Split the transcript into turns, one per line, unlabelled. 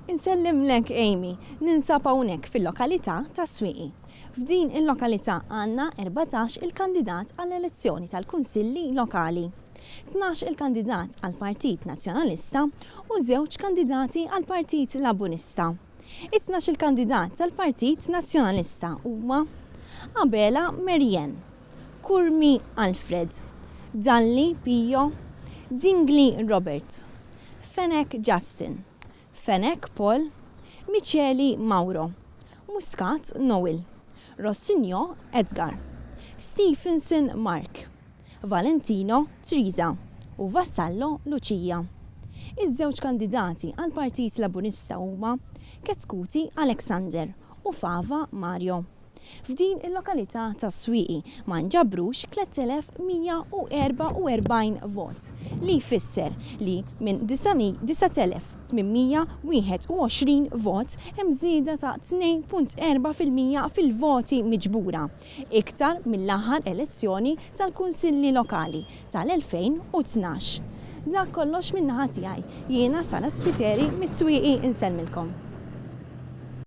Insellimlek Amy, ninsab hawnhekk fil-lokalità ta' Swieqi. F'din il-lokalità għandna 14 il-kandidat għall-elezzjoni tal-Kunsilli Lokali. 12 il-kandidat għall-Partit Nazzjonalista u 2 kandidati għall-Partit Laburista. 12 il-kandidat tal-Partit Nazzjonalista huma Abela Merjen, Kurmi Alfred, Dalli Pio, Dingli Robert, Fenek Justin, Fenek Paul, Micheli Mauro, Muscat Noel, Rossinio Edgar, Stephenson Mark, Valentino Teresa u Vassallo Lucia. Iż-żewġ kandidati għall-Partit Laburista huma Ketskuti Alexander u Fava Mario. F'din il-lokalità ta' Swieqi ma nġabrux 3144 vot li jfisser li minn 9821 vot hemm żieda ta' 2.4% fil-voti miġbura, iktar mill-aħħar elezzjoni tal-Kunsilli Lokali tal-2012. Dak kollox min-naħa tiegħi, jiena Sara Spiteri mis-Swieqi insellmilkom.